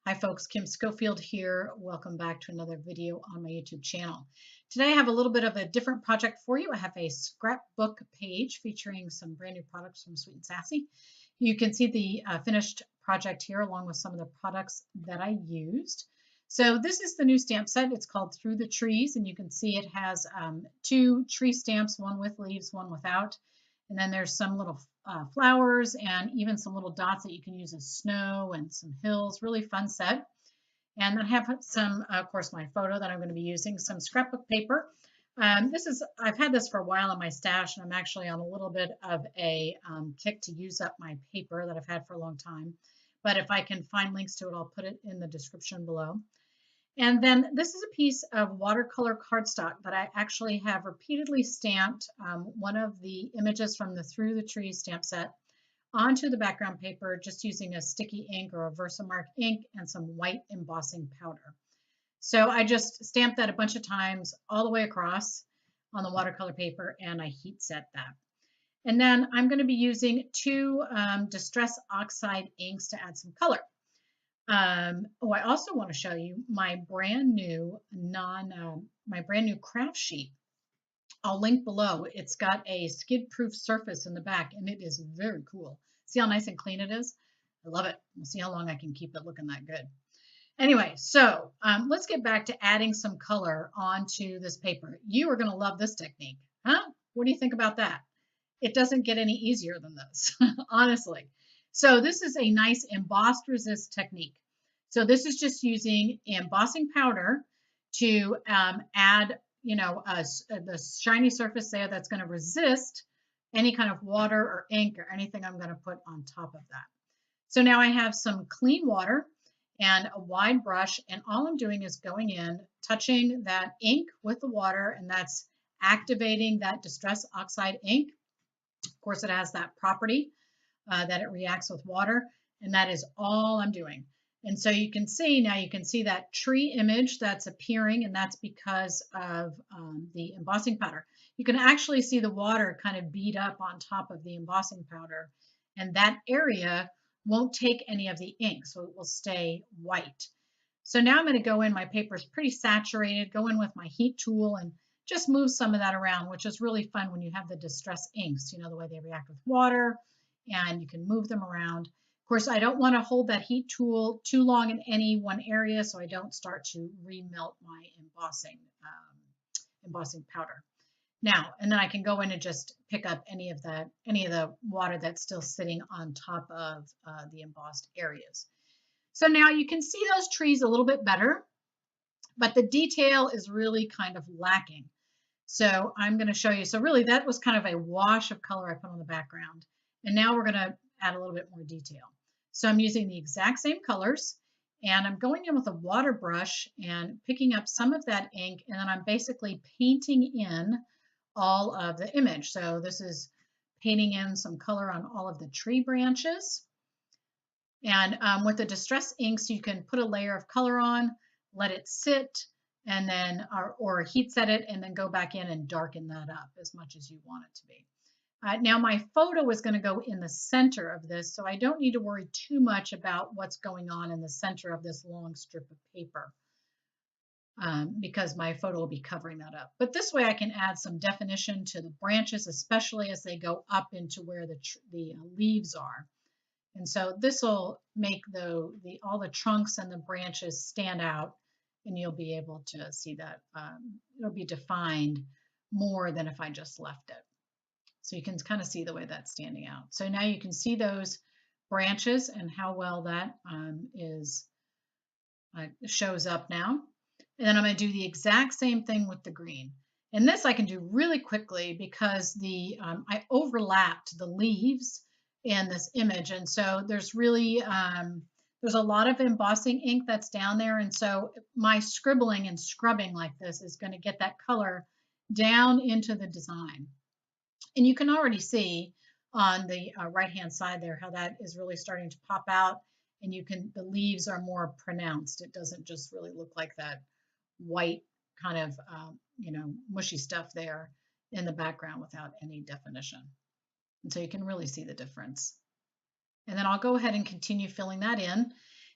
Hi folks, Kim Schofield here. Welcome back to another video on my YouTube channel. Today I have a little bit of a different project for you. I have a scrapbook page featuring some brand new products from Sweet and Sassy. You can see the finished project here along with some of the products that I used. So this is the new stamp set. It's called Through the Trees, and you can see it has two tree stamps, one with leaves, one without. And then there's some little flowers and even some little dots that you can use as snow and some hills. Really fun set. And I have some, of course, my photo that I'm going to be using, some scrapbook paper. I've had this for a while in my stash, and I'm actually on a little bit of a kick to use up my paper that I've had for a long time. But if I can find links to it, I'll put it in the description below. And then this is a piece of watercolor cardstock that I actually have repeatedly stamped one of the images from the Through the Trees stamp set onto the background paper just using a sticky ink or a Versamark ink and some white embossing powder. So I just stamped that a bunch of times all the way across on the watercolor paper, and I heat set that. And then I'm going to be using two Distress Oxide inks to add some color. I also want to show you my brand new craft sheet. I'll link below. It's got a skid-proof surface in the back, and it is very cool. See how nice and clean it is? I love it. We'll see how long I can keep it looking that good. Anyway, so let's get back to adding some color onto this paper. You are going to love this technique, huh? What do you think about that? It doesn't get any easier than this, honestly. So this is a nice embossed resist technique. So this is just using embossing powder to add, the shiny surface there that's going to resist any kind of water or ink or anything I'm going to put on top of that. So now I have some clean water and a wide brush, and all I'm doing is going in, touching that ink with the water, and that's activating that Distress Oxide ink. Of course, it has that property that it reacts with water, and that is all I'm doing. And so you can see that tree image that's appearing, and that's because of the embossing powder. You can actually see the water kind of bead up on top of the embossing powder, and that area won't take any of the ink, so it will stay white. So now I'm going to go in, my paper is pretty saturated, go in with my heat tool and just move some of that around, which is really fun when you have the distress inks, the way they react with water, and you can move them around. Of course, I don't want to hold that heat tool too long in any one area, so I don't start to remelt my embossing powder. Now, and then I can go in and just pick up any of the water that's still sitting on top of the embossed areas. So now you can see those trees a little bit better, but the detail is really kind of lacking. So I'm going to show you. So really that was kind of a wash of color I put on the background. And now we're going to add a little bit more detail. So I'm using the exact same colors, and I'm going in with a water brush and picking up some of that ink, and then I'm basically painting in all of the image. So this is painting in some color on all of the tree branches. And with the distress inks, you can put a layer of color on, let it sit, and then or heat set it, and then go back in and darken that up as much as you want it to be. Now my photo is going to go in the center of this, so I don't need to worry too much about what's going on in the center of this long strip of paper because my photo will be covering that up. But this way I can add some definition to the branches, especially as they go up into where the leaves are. And so this will make all the trunks and the branches stand out, and you'll be able to see that it'll be defined more than if I just left it. So you can kind of see the way that's standing out. So now you can see those branches and how well that shows up now. And then I'm going to do the exact same thing with the green. And this I can do really quickly because I overlapped the leaves in this image. And so there's really, there's a lot of embossing ink that's down there. And so my scribbling and scrubbing like this is going to get that color down into the design. And you can already see on the right-hand side there how that is really starting to pop out, and the leaves are more pronounced. It doesn't just really look like that white kind of, mushy stuff there in the background without any definition. And so you can really see the difference. And then I'll go ahead and continue filling that in.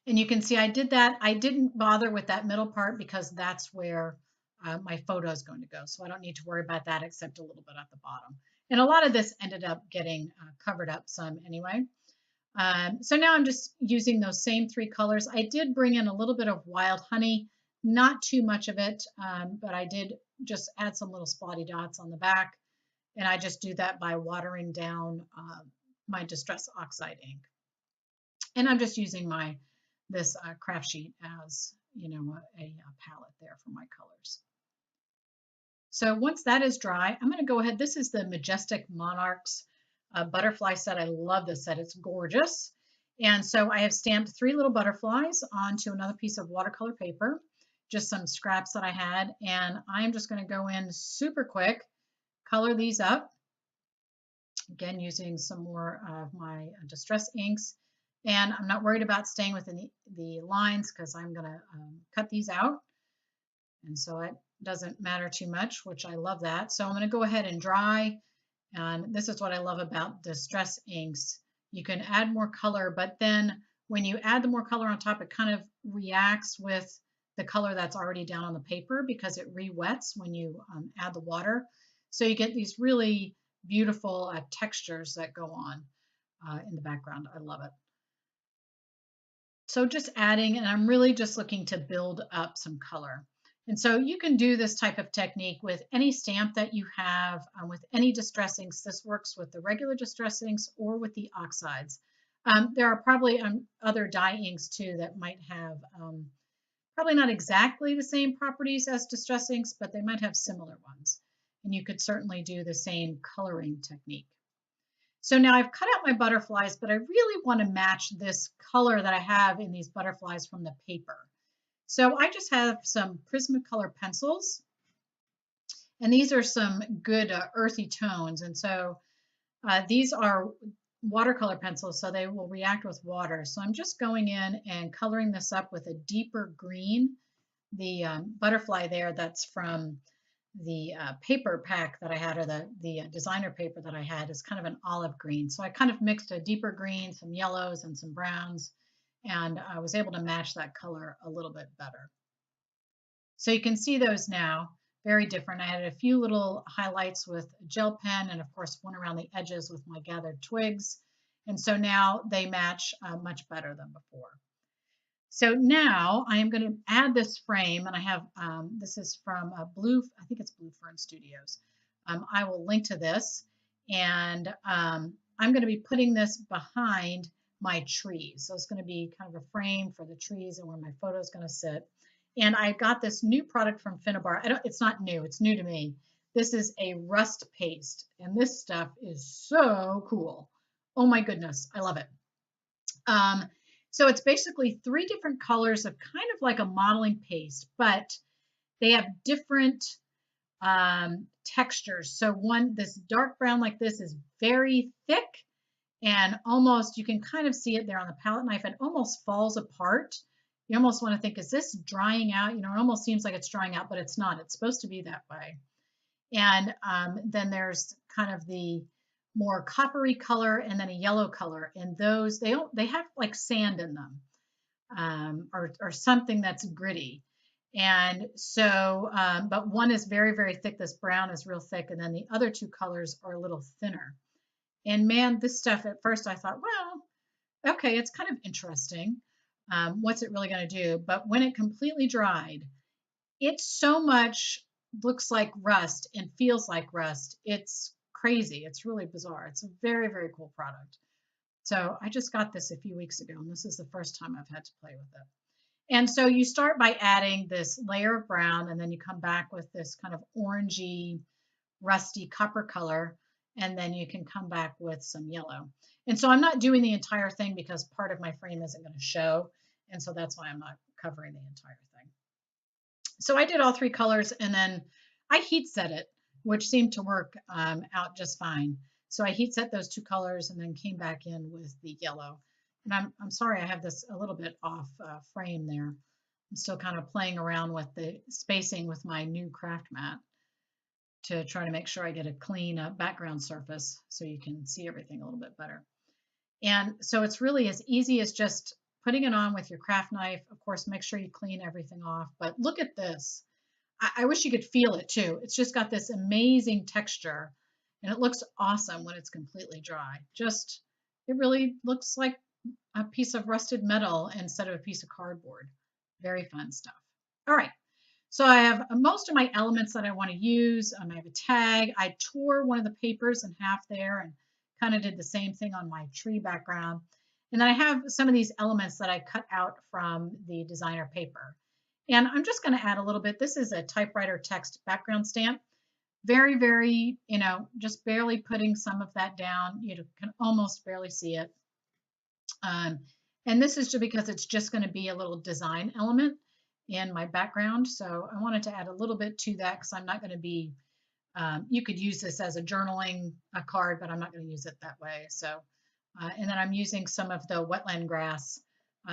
And you can see I did that. I didn't bother with that middle part because that's where my photo is going to go. So I don't need to worry about that except a little bit at the bottom. And a lot of this ended up getting covered up some anyway. So now I'm just using those same three colors. I did bring in a little bit of wild honey, not too much of it, but I did just add some little spotty dots on the back. And I just do that by watering down my Distress Oxide ink. And I'm just using this craft sheet as, you know, a palette there for my colors. So once that is dry, I'm going to go ahead. This is the Majestic Monarchs butterfly set. I love this set. It's gorgeous. And so I have stamped 3 little butterflies onto another piece of watercolor paper, just some scraps that I had. And I'm just going to go in super quick, color these up. Again, using some more of my Distress inks. And I'm not worried about staying within the lines because I'm going to cut these out. And so it doesn't matter too much, which I love that. So I'm going to go ahead and dry. And this is what I love about Distress inks. You can add more color, but then when you add the more color on top, it kind of reacts with the color that's already down on the paper because it re-wets when you add the water. So you get these really beautiful textures that go on in the background. I love it. So just adding, and I'm really just looking to build up some color. And so you can do this type of technique with any stamp that you have, with any distress inks. This works with the regular distress inks or with the oxides. There are probably other dye inks too that might have probably not exactly the same properties as distress inks, but they might have similar ones. And you could certainly do the same coloring technique. So now I've cut out my butterflies, but I really want to match this color that I have in these butterflies from the paper. So I just have some Prismacolor pencils, and these are some good earthy tones. And so these are watercolor pencils, so they will react with water. So I'm just going in and coloring this up with a deeper green. The butterfly there, that's from the paper pack that I had, or the designer paper that I had, is kind of an olive green. So I kind of mixed a deeper green, some yellows and some browns, and I was able to match that color a little bit better. So you can see those now, very different. I had a few little highlights with a gel pen, and of course one around the edges with my gathered twigs. And so now they match much better than before. So now I am going to add this frame, and I have, this is from I think it's Blue Fern Studios. I will link to this, and I'm going to be putting this behind my trees. So it's going to be kind of a frame for the trees and where my photo is going to sit. And I got this new product from Finnabar. It's not new, it's new to me. This is a rust paste, and this stuff is so cool. Oh my goodness, I love it. So it's basically 3 different colors of kind of like a modeling paste, but they have different textures. So this dark brown like this is very thick, and almost, you can kind of see it there on the palette knife, it almost falls apart. You almost want to think, is this drying out? You know, it almost seems like it's drying out, but it's not. It's supposed to be that way. And then there's kind of the more coppery color, and then a yellow color, and those they have like sand in them, or something that's gritty. And so but one is very, very thick. This brown is real thick, and then the other 2 colors are a little thinner. And man, this stuff, at first I thought, well, okay, it's kind of interesting. What's it really going to do? But when it completely dried, it so much looks like rust and feels like rust. It's crazy. It's really bizarre. It's a very, very cool product. So I just got this a few weeks ago, and this is the first time I've had to play with it. And so you start by adding this layer of brown, and then you come back with this kind of orangey, rusty copper color, and then you can come back with some yellow. And so I'm not doing the entire thing because part of my frame isn't going to show, and so that's why I'm not covering the entire thing. So I did all 3 colors, and then I heat set it, which seemed to work out just fine. So I heat set those 2 colors and then came back in with the yellow. And I'm sorry I have this a little bit off frame there. I'm still kind of playing around with the spacing with my new craft mat to try to make sure I get a clean background surface so you can see everything a little bit better. And so it's really as easy as just putting it on with your craft knife. Of course, make sure you clean everything off. But look at this. I wish you could feel it too. It's just got this amazing texture and it looks awesome when it's completely dry. Just, it really looks like a piece of rusted metal instead of a piece of cardboard. Very fun stuff. All right. So I have most of my elements that I want to use. I have a tag. I tore one of the papers in half there and kind of did the same thing on my tree background. And then I have some of these elements that I cut out from the designer paper. And I'm just going to add a little bit. This is a typewriter text background stamp. Very, very, just barely putting some of that down. You can almost barely see it. And this is just because it's just going to be a little design element in my background. So I wanted to add a little bit to that because I'm not going to be, you could use this as a journaling card, but I'm not going to use it that way. So, and then I'm using some of the wetland grass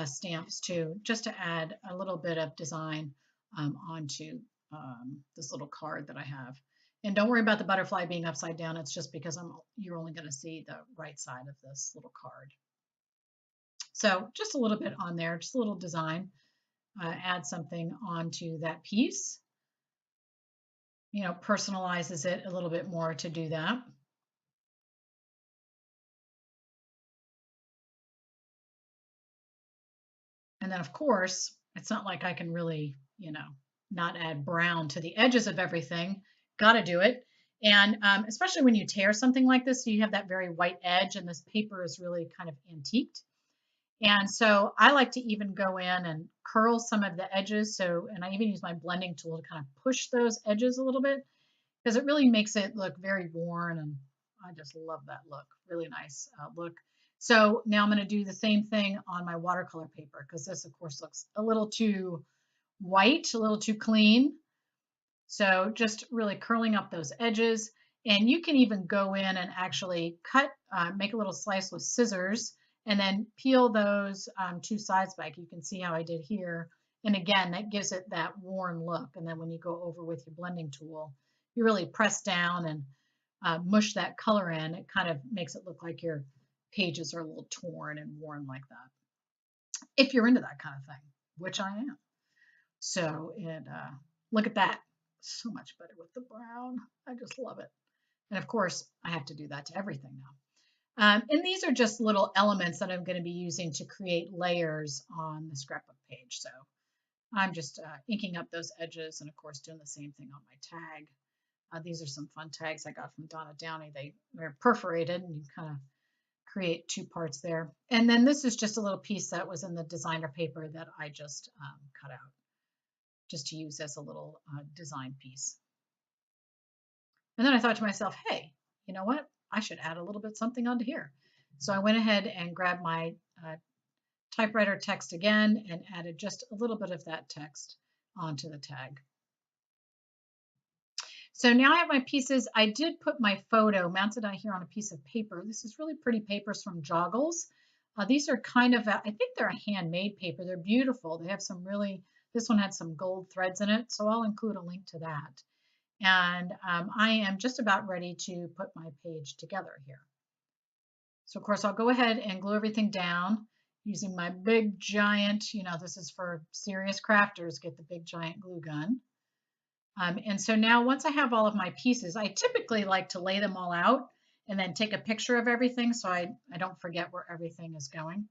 stamps too, just to add a little bit of design onto this little card that I have. And don't worry about the butterfly being upside down. It's just because you're only going to see the right side of this little card. So just a little bit on there, just a little design. Add something onto that piece. Personalizes it a little bit more to do that. And then, of course, it's not like I can really, not add brown to the edges of everything. Got to do it. And especially when you tear something like this, you have that very white edge, and this paper is really kind of antiqued. And so I like to even go in and curl some of the edges. And I even use my blending tool to kind of push those edges a little bit because it really makes it look very worn. And I just love that look. Really nice look. So now I'm going to do the same thing on my watercolor paper because this, of course, looks a little too white, a little too clean. So just really curling up those edges. And you can even go in and actually cut, make a little slice with scissors and then peel those two sides back. You can see how I did here. And again, that gives it that worn look. And then when you go over with your blending tool, you really press down and mush that color in. It kind of makes it look like your pages are a little torn and worn like that. If you're into that kind of thing, which I am. So look at that. So much better with the brown. I just love it. And of course, I have to do that to everything now. And these are just little elements that I'm going to be using to create layers on the scrapbook page. So I'm just inking up those edges and of course doing the same thing on my tag. These are some fun tags I got from Donna Downey. They're perforated and you kind of create two parts there. And then this is just a little piece that was in the designer paper that I just cut out just to use as a little design piece. And then I thought to myself, hey, you know what? I should add a little bit something onto here. So I went ahead and grabbed my typewriter text again and added just a little bit of that text onto the tag. So now I have my pieces. I did put my photo mounted on here on a piece of paper. This is really pretty papers from Joggles. These are kind of, I think they're a handmade paper. They're beautiful. They have some really, this one had some gold threads in it. So I'll include a link to that. And I am just about ready to put my page together here. So of course I'll go ahead and glue everything down using my big giant, this is for serious crafters, get the big giant glue gun. And so now once I have all of my pieces, I typically like to lay them all out and then take a picture of everything so I don't forget where everything is going,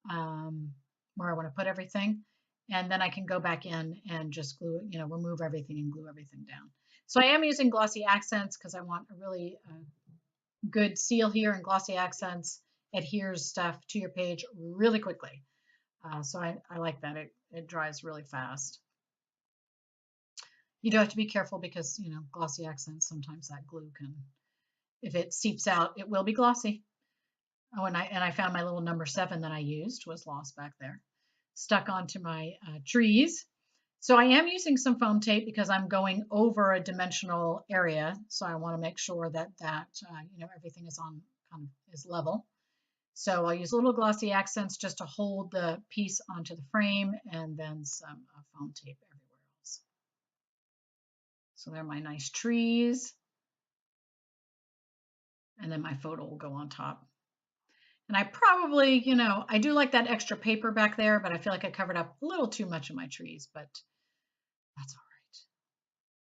where I want to put everything. And then I can go back in and just glue, remove everything and glue everything down. So I am using glossy accents because I want a really good seal here, and glossy accents adheres stuff to your page really quickly. So I like that. It dries really fast. You do have to be careful because, glossy accents, sometimes that glue can, if it seeps out, it will be glossy. Oh, and I found my little number 7 that I used was lost back there, stuck onto my trees. So I am using some foam tape because I'm going over a dimensional area. So I want to make sure that everything is on kind of is level. So I'll use little glossy accents just to hold the piece onto the frame and then some foam tape everywhere else. So there are my nice trees. And then my photo will go on top. And I probably, I do like that extra paper back there, but I feel like I covered up a little too much of my trees, but that's all right.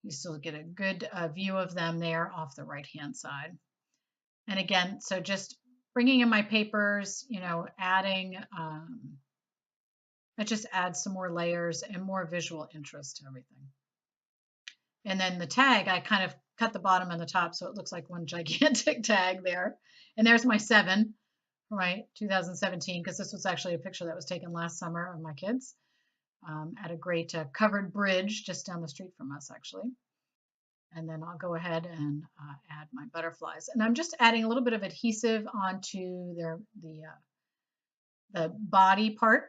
You still get a good view of them there off the right-hand side. And again, so just bringing in my papers, adding, that just adds some more layers and more visual interest to everything. And then the tag, I kind of cut the bottom and the top so it looks like one gigantic tag there. And there's my 7, right, 2017, because this was actually a picture that was taken last summer of my kids at a great covered bridge just down the street from us, actually. And then I'll go ahead and add my butterflies. And I'm just adding a little bit of adhesive onto the body part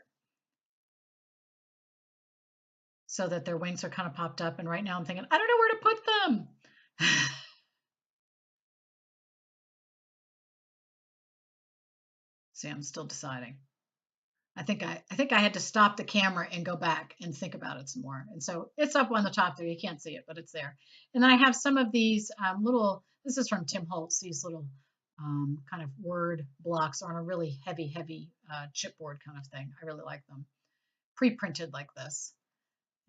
so that their wings are kind of popped up. And right now I'm thinking, I don't know where to put them. See, I'm still deciding. I think I had to stop the camera and go back and think about it some more. And so it's up on the top there. You can't see it, but it's there. And then I have some of these this is from Tim Holtz, these little kind of word blocks on a really heavy chipboard kind of thing. I really like them. Pre-printed like this.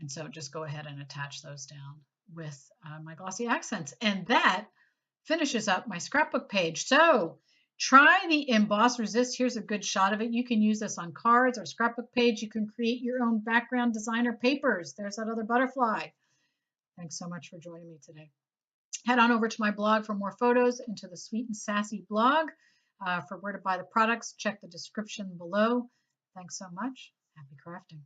And so just go ahead and attach those down with my glossy accents. And that finishes up my scrapbook page. So try the Emboss Resist. Here's a good shot of it. You can use this on cards or scrapbook page. You can create your own background designer papers. There's that other butterfly. Thanks so much for joining me today. Head on over to my blog for more photos and to the Sweet and Sassy blog for where to buy the products. Check the description below. Thanks so much. Happy crafting.